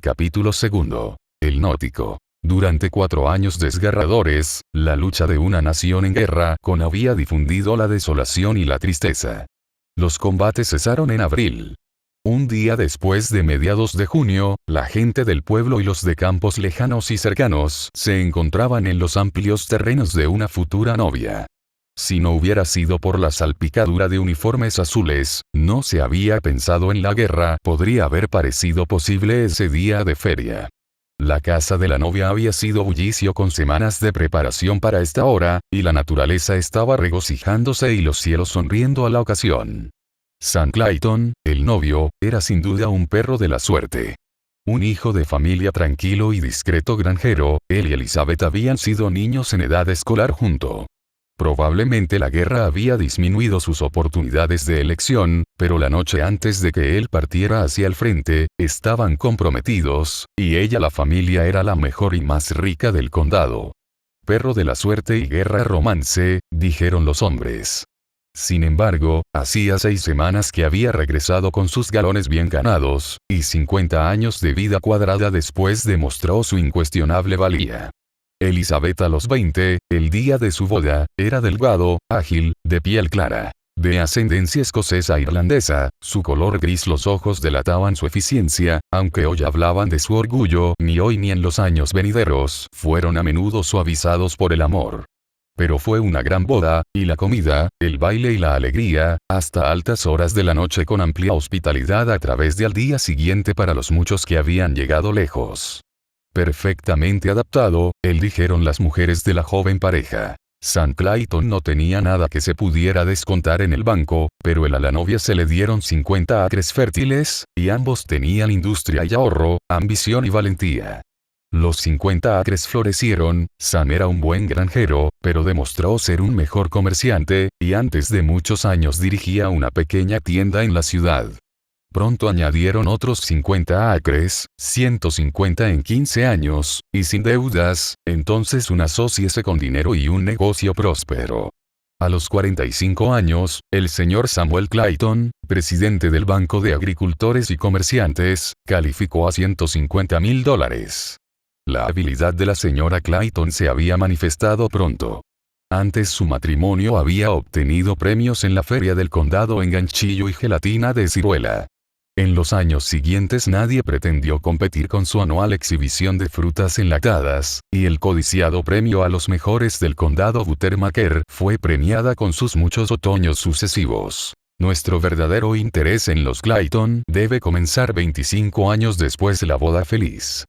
Capítulo 2. El Nótico. Durante 4 años desgarradores, la lucha de una nación en guerra con había difundido la desolación y la tristeza. Los combates cesaron en abril. Un día después de mediados de junio, la gente del pueblo y los de campos lejanos y cercanos se encontraban en los amplios terrenos de una futura novia. Si no hubiera sido por la salpicadura de uniformes azules, no se había pensado en la guerra, podría haber parecido posible ese día de feria. La casa de la novia había sido bullicio con semanas de preparación para esta hora, y la naturaleza estaba regocijándose y los cielos sonriendo a la ocasión. Sam Clayton, el novio, era sin duda un perro de la suerte. Un hijo de familia tranquilo y discreto granjero, él y Elizabeth habían sido niños en edad escolar junto. Probablemente la guerra había disminuido sus oportunidades de elección, pero la noche antes de que él partiera hacia el frente, estaban comprometidos, y ella la familia era la mejor y más rica del condado. Perro de la suerte y guerra romance, dijeron los hombres. Sin embargo, hacía 6 semanas que había regresado con sus galones bien ganados, y 50 años de vida cuadrada después demostró su incuestionable valía. Elizabeth a los 20, el día de su boda, era delgado, ágil, de piel clara. De ascendencia escocesa-irlandesa, su color gris, los ojos delataban su eficiencia, aunque hoy hablaban de su orgullo, ni hoy ni en los años venideros, fueron a menudo suavizados por el amor. Pero fue una gran boda, y la comida, el baile y la alegría, hasta altas horas de la noche con amplia hospitalidad a través del día siguiente para los muchos que habían llegado lejos. Perfectamente adaptado, dijeron las mujeres de la joven pareja. Sam Clayton no tenía nada que se pudiera descontar en el banco, pero a la novia se le dieron 50 acres fértiles, y ambos tenían industria y ahorro, ambición y valentía. Los 50 acres florecieron. Sam era un buen granjero, pero demostró ser un mejor comerciante, y antes de muchos años dirigía una pequeña tienda en la ciudad. Pronto añadieron otros 50 acres, 150 en 15 años, y sin deudas, entonces un asociese con dinero y un negocio próspero. A los 45 años, el señor Samuel Clayton, presidente del Banco de Agricultores y Comerciantes, calificó a $150,000. La habilidad de la señora Clayton se había manifestado pronto. Antes su matrimonio había obtenido premios en la feria del condado en ganchillo y gelatina de ciruela. En los años siguientes nadie pretendió competir con su anual exhibición de frutas enlatadas, y el codiciado premio a los mejores del condado Buttermaker fue premiada con sus muchos otoños sucesivos. Nuestro verdadero interés en los Clayton debe comenzar 25 años después de la boda feliz.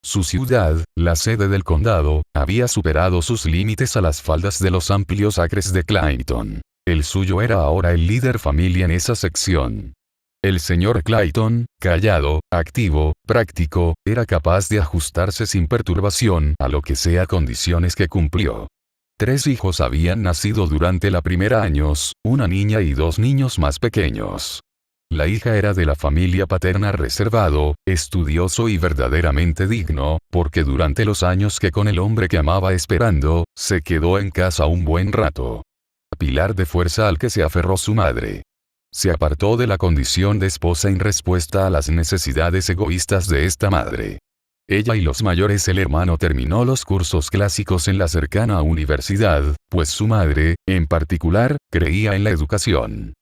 Su ciudad, la sede del condado, había superado sus límites a las faldas de los amplios acres de Clayton. El suyo era ahora el líder familia en esa sección. El señor Clayton, callado, activo, práctico, era capaz de ajustarse sin perturbación a lo que sea condiciones que cumplió. 3 hijos habían nacido durante la primera años, una niña y 2 niños más pequeños. La hija era de la familia paterna reservado, estudioso y verdaderamente digno, porque durante los años que con el hombre que amaba esperando, se quedó en casa un buen rato. Pilar de fuerza al que se aferró su madre. Se apartó de la condición de esposa en respuesta a las necesidades egoístas de esta madre. Ella y los mayores, el hermano terminó los cursos clásicos en la cercana universidad, pues su madre, en particular, creía en la educación.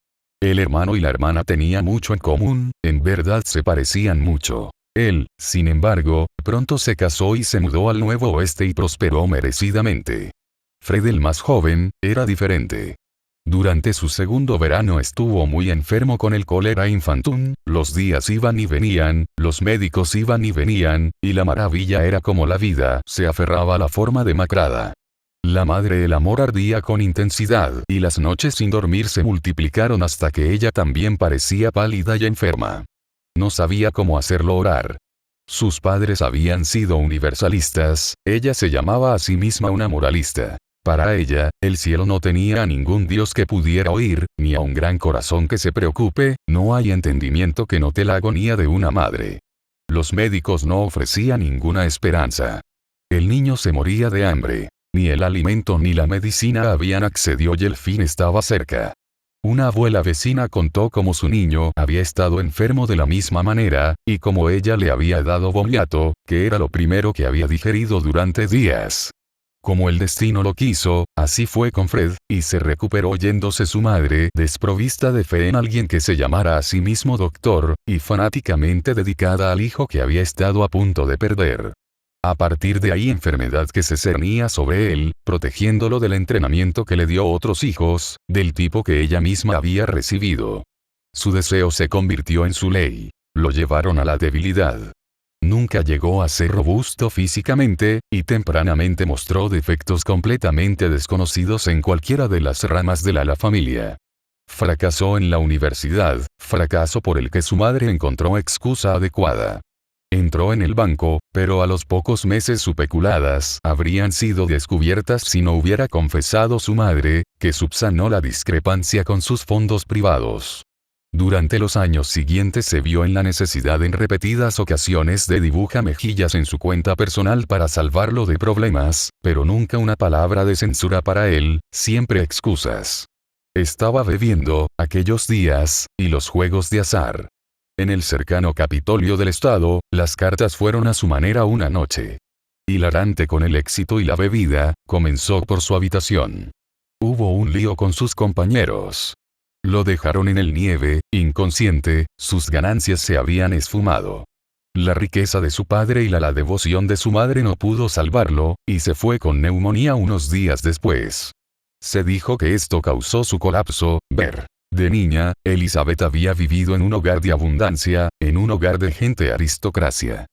El hermano y la hermana tenían mucho en común, en verdad se parecían mucho. Él, sin embargo, pronto se casó y se mudó al Nuevo Oeste y prosperó merecidamente. Fred, el más joven, era diferente. Durante su segundo verano estuvo muy enfermo con el cólera infantum, los días iban y venían, los médicos iban y venían, y la maravilla era como la vida, se aferraba a la forma demacrada. La madre, el amor ardía con intensidad, y las noches sin dormir se multiplicaron hasta que ella también parecía pálida y enferma. No sabía cómo hacerlo orar. Sus padres habían sido universalistas, ella se llamaba a sí misma una moralista. Para ella, el cielo no tenía a ningún Dios que pudiera oír, ni a un gran corazón que se preocupe, no hay entendimiento que note la agonía de una madre. Los médicos no ofrecían ninguna esperanza. El niño se moría de hambre. Ni el alimento ni la medicina habían accedido y el fin estaba cerca. Una abuela vecina contó cómo su niño había estado enfermo de la misma manera, y cómo ella le había dado boniato, que era lo primero que había digerido durante días. Como el destino lo quiso, así fue con Fred, y se recuperó yéndose su madre desprovista de fe en alguien que se llamara a sí mismo doctor, y fanáticamente dedicada al hijo que había estado a punto de perder. A partir de ahí enfermedad que se cernía sobre él, protegiéndolo del entrenamiento que le dio otros hijos, del tipo que ella misma había recibido. Su deseo se convirtió en su ley. Lo llevaron a la debilidad. Nunca llegó a ser robusto físicamente, y tempranamente mostró defectos completamente desconocidos en cualquiera de las ramas de la familia. Fracasó en la universidad, fracaso por el que su madre encontró excusa adecuada. Entró en el banco, pero a los pocos meses sus peculadas habrían sido descubiertas si no hubiera confesado su madre, que subsanó la discrepancia con sus fondos privados. Durante los años siguientes se vio en la necesidad en repetidas ocasiones de dibujar mejillas en su cuenta personal para salvarlo de problemas, pero nunca una palabra de censura para él, siempre excusas. Estaba bebiendo, aquellos días, y los juegos de azar. En el cercano Capitolio del Estado, las cartas fueron a su manera una noche. Hilarante con el éxito y la bebida, comenzó por su habitación. Hubo un lío con sus compañeros. Lo dejaron en el nieve, inconsciente, sus ganancias se habían esfumado. La riqueza de su padre y la devoción de su madre no pudo salvarlo, y se fue con neumonía unos días después. Se dijo que esto causó su colapso. De niña, Elizabeth había vivido en un hogar de abundancia, en un hogar de gente aristocracia.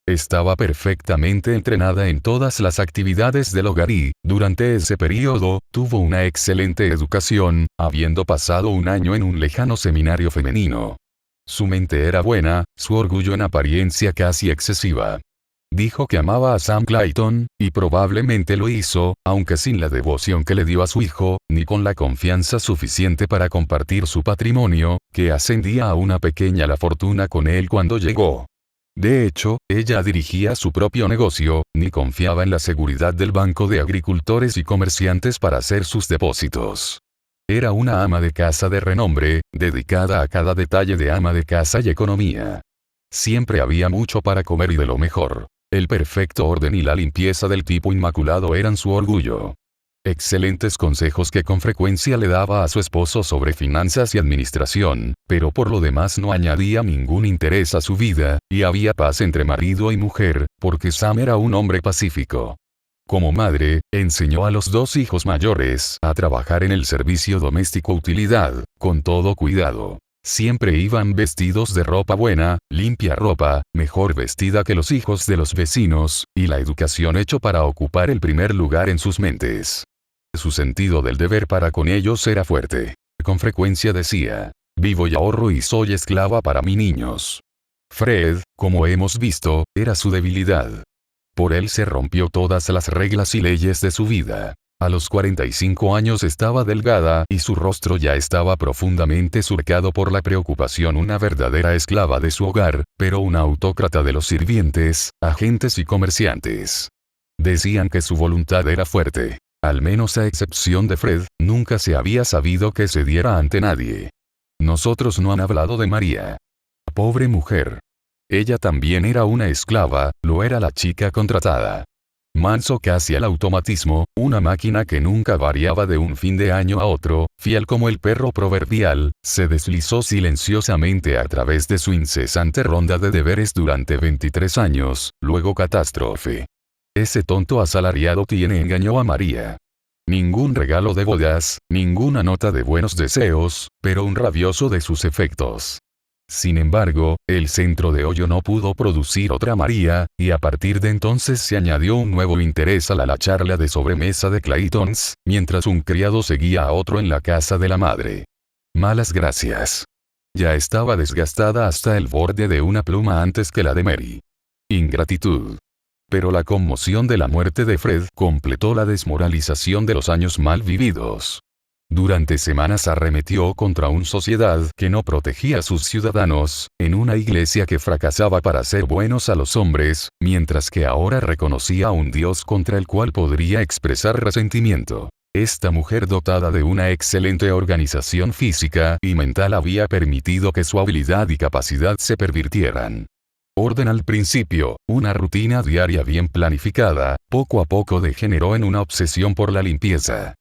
Estaba perfectamente entrenada en todas las actividades del hogar y, durante ese periodo, tuvo una excelente educación, habiendo pasado un año en un lejano seminario femenino. Su mente era buena, su orgullo en apariencia casi excesiva. Dijo que amaba a Sam Clayton, y probablemente lo hizo, aunque sin la devoción que le dio a su hijo, ni con la confianza suficiente para compartir su patrimonio, que ascendía a una pequeña la fortuna con él cuando llegó. De hecho, ella dirigía su propio negocio, ni confiaba en la seguridad del Banco de Agricultores y Comerciantes para hacer sus depósitos. Era una ama de casa de renombre, dedicada a cada detalle de ama de casa y economía. Siempre había mucho para comer y de lo mejor. El perfecto orden y la limpieza del tipo inmaculado eran su orgullo. Excelentes consejos que con frecuencia le daba a su esposo sobre finanzas y administración, pero por lo demás no añadía ningún interés a su vida, y había paz entre marido y mujer, porque Sam era un hombre pacífico. Como madre, enseñó a los dos hijos mayores a trabajar en el servicio doméstico utilidad, con todo cuidado. Siempre iban vestidos de ropa buena, limpia ropa, mejor vestida que los hijos de los vecinos, y la educación hecho para ocupar el primer lugar en sus mentes. Su sentido del deber para con ellos era fuerte. Con frecuencia decía, vivo y ahorro y soy esclava para mis niños. Fred, como hemos visto, era su debilidad. Por él se rompió todas las reglas y leyes de su vida. A los 45 años estaba delgada y su rostro ya estaba profundamente surcado por la preocupación, una verdadera esclava de su hogar, pero una autócrata de los sirvientes, agentes y comerciantes. Decían que su voluntad era fuerte. Al menos a excepción de Fred, nunca se había sabido que cediera ante nadie. Nosotros no han hablado de María. Pobre mujer. Ella también era una esclava, lo era la chica contratada. Manso casi al automatismo, una máquina que nunca variaba de un fin de año a otro, fiel como el perro proverbial, se deslizó silenciosamente a través de su incesante ronda de deberes durante 23 años, luego catástrofe. Ese tonto asalariado tiene engañó a María. Ningún regalo de bodas, ninguna nota de buenos deseos, pero un rabioso de sus efectos. Sin embargo, el centro de Hoyo no pudo producir otra María, y a partir de entonces se añadió un nuevo interés a la charla de sobremesa de Claytons, mientras un criado seguía a otro en la casa de la madre. Malas gracias. Ya estaba desgastada hasta el borde de una pluma antes que la de Mary. Ingratitud. Pero la conmoción de la muerte de Fred completó la desmoralización de los años mal vividos. Durante semanas arremetió contra una sociedad que no protegía a sus ciudadanos, en una iglesia que fracasaba para ser buenos a los hombres, mientras que ahora reconocía a un Dios contra el cual podría expresar resentimiento. Esta mujer dotada de una excelente organización física y mental había permitido que su habilidad y capacidad se pervirtieran. Orden al principio, una rutina diaria bien planificada, poco a poco degeneró en una obsesión por la limpieza.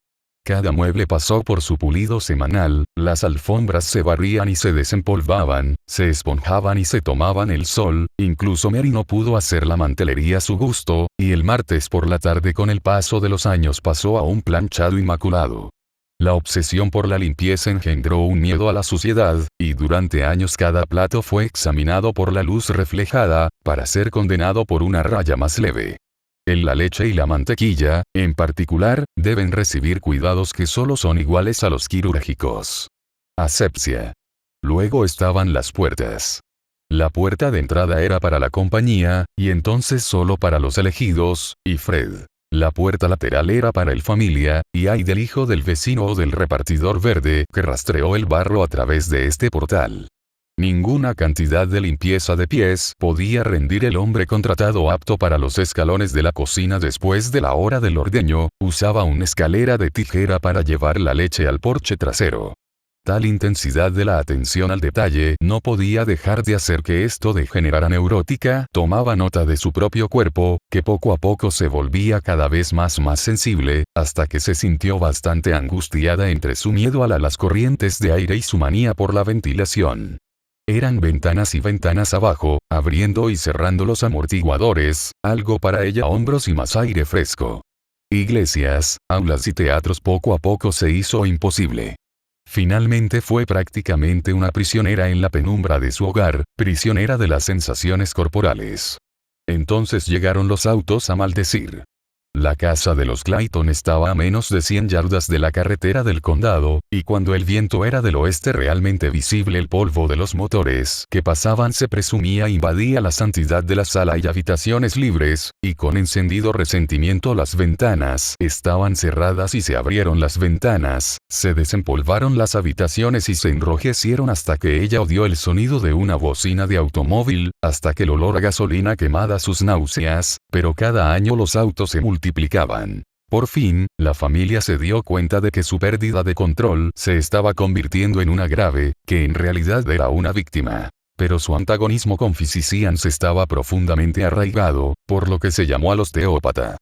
Cada mueble pasó por su pulido semanal, las alfombras se barrían y se desempolvaban, se esponjaban y se tomaban el sol, incluso Mary no pudo hacer la mantelería a su gusto, y el martes por la tarde con el paso de los años pasó a un planchado inmaculado. La obsesión por la limpieza engendró un miedo a la suciedad, y durante años cada plato fue examinado por la luz reflejada, para ser condenado por una raya más leve. La leche y la mantequilla, en particular, deben recibir cuidados que solo son iguales a los quirúrgicos. Asepsia. Luego estaban las puertas. La puerta de entrada era para la compañía, y entonces solo para los elegidos, y Fred. La puerta lateral era para el familia, y ay del hijo del vecino o del repartidor verde que rastreó el barro a través de este portal. Ninguna cantidad de limpieza de pies podía rendir el hombre contratado apto para los escalones de la cocina después de la hora del ordeño, usaba una escalera de tijera para llevar la leche al porche trasero. Tal intensidad de la atención al detalle no podía dejar de hacer que esto degenerara neurótica, tomaba nota de su propio cuerpo, que poco a poco se volvía cada vez más sensible, hasta que se sintió bastante angustiada entre su miedo a las corrientes de aire y su manía por la ventilación. Eran ventanas y ventanas abajo, abriendo y cerrando los amortiguadores, algo para ella hombros y más aire fresco. Iglesias, aulas y teatros poco a poco se hizo imposible. Finalmente fue prácticamente una prisionera en la penumbra de su hogar, prisionera de las sensaciones corporales. Entonces llegaron los autos a maldecir. La casa de los Clayton estaba a menos de 100 yardas de la carretera del condado, y cuando el viento era del oeste realmente visible el polvo de los motores que pasaban se presumía invadía la santidad de la sala y habitaciones libres, y con encendido resentimiento las ventanas estaban cerradas y se abrieron las ventanas, se desempolvaron las habitaciones y se enrojecieron hasta que ella odió el sonido de una bocina de automóvil, hasta que el olor a gasolina quemada sus náuseas, pero cada año los autos se multiplicaban. Por fin, la familia se dio cuenta de que su pérdida de control se estaba convirtiendo en una grave, que en realidad era una víctima. Pero su antagonismo con Physicians estaba profundamente arraigado, por lo que se llamó al osteópata.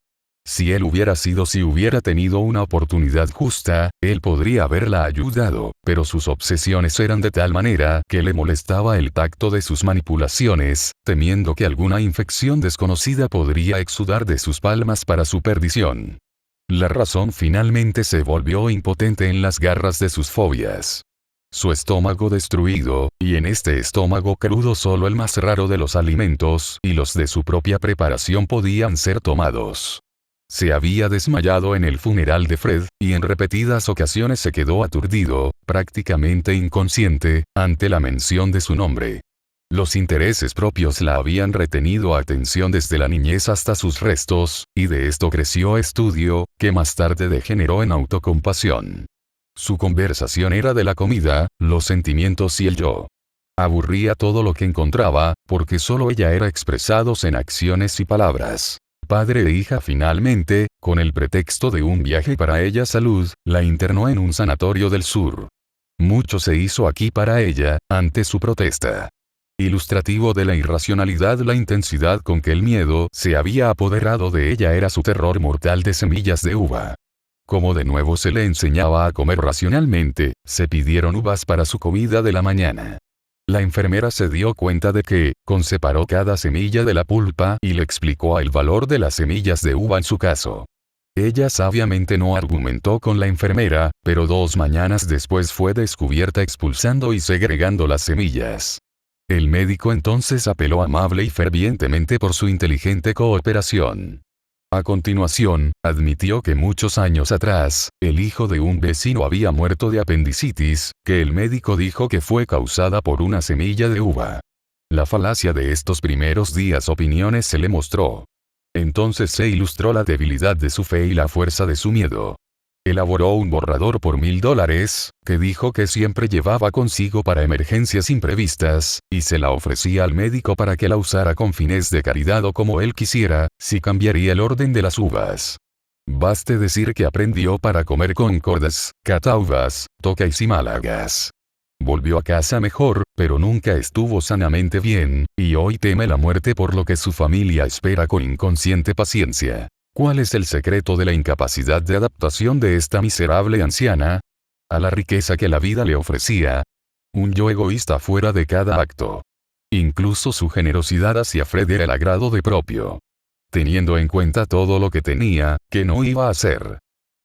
Si hubiera tenido una oportunidad justa, él podría haberla ayudado, pero sus obsesiones eran de tal manera que le molestaba el tacto de sus manipulaciones, temiendo que alguna infección desconocida podría exudar de sus palmas para su perdición. La razón finalmente se volvió impotente en las garras de sus fobias. Su estómago destruido, y en este estómago crudo solo el más raro de los alimentos y los de su propia preparación podían ser tomados. Se había desmayado en el funeral de Fred, y en repetidas ocasiones se quedó aturdido, prácticamente inconsciente, ante la mención de su nombre. Los intereses propios la habían retenido atención desde la niñez hasta sus restos, y de esto creció estudio, que más tarde degeneró en autocompasión. Su conversación era de la comida, los sentimientos y el yo. Aburría todo lo que encontraba, porque solo ella era expresados en acciones y palabras. Padre e hija finalmente, con el pretexto de un viaje para ella salud, la internó en un sanatorio del sur. Mucho se hizo aquí para ella, ante su protesta. Ilustrativo de la irracionalidad, la intensidad con que el miedo se había apoderado de ella era su terror mortal de semillas de uva. Como de nuevo se le enseñaba a comer racionalmente, se pidieron uvas para su comida de la mañana. La enfermera se dio cuenta de que, separó cada semilla de la pulpa y le explicó el valor de las semillas de uva en su caso. Ella sabiamente no argumentó con la enfermera, pero 2 mañanas después fue descubierta expulsando y segregando las semillas. El médico entonces apeló amable y fervientemente por su inteligente cooperación. A continuación, admitió que muchos años atrás, el hijo de un vecino había muerto de apendicitis, que el médico dijo que fue causada por una semilla de uva. La falacia de estos primeros días opiniones se le mostró. Entonces se ilustró la debilidad de su fe y la fuerza de su miedo. Elaboró un borrador por $1000, que dijo que siempre llevaba consigo para emergencias imprevistas, y se la ofrecía al médico para que la usara con fines de caridad o como él quisiera, si cambiaría el orden de las uvas. Baste decir que aprendió para comer concordas, cataubas, tocais y málagas. Volvió a casa mejor, pero nunca estuvo sanamente bien, y hoy teme la muerte por lo que su familia espera con inconsciente paciencia. ¿Cuál es el secreto de la incapacidad de adaptación de esta miserable anciana? A la riqueza que la vida le ofrecía. Un yo egoísta fuera de cada acto. Incluso su generosidad hacia Fred era el agrado de propio. Teniendo en cuenta todo lo que tenía, que no iba a hacer.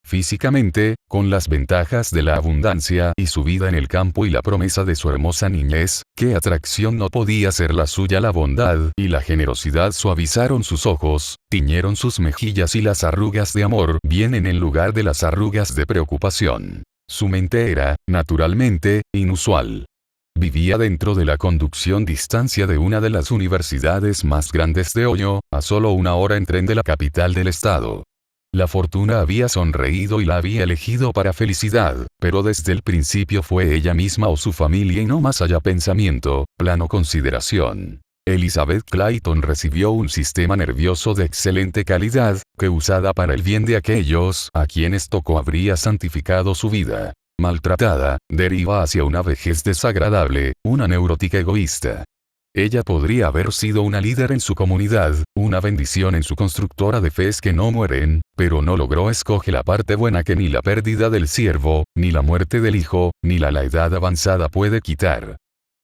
Físicamente, con las ventajas de la abundancia y su vida en el campo y la promesa de su hermosa niñez, qué atracción no podía ser la suya. La bondad y la generosidad suavizaron sus ojos, tiñeron sus mejillas y las arrugas de amor vienen en lugar de las arrugas de preocupación. Su mente era, naturalmente, inusual. Vivía dentro de la conducción distancia de una de las universidades más grandes de Ohio, a solo 1 hora en tren de la capital del estado. La fortuna había sonreído y la había elegido para felicidad, pero desde el principio fue ella misma o su familia y no más allá pensamiento, plano consideración. Elizabeth Clayton recibió un sistema nervioso de excelente calidad, que usada para el bien de aquellos a quienes tocó habría santificado su vida. Maltratada, deriva hacia una vejez desagradable, una neurótica egoísta. Ella podría haber sido una líder en su comunidad, una bendición en su constructora de fes que no mueren, pero no logró. Escoge la parte buena que ni la pérdida del siervo, ni la muerte del hijo, ni la edad avanzada puede quitar.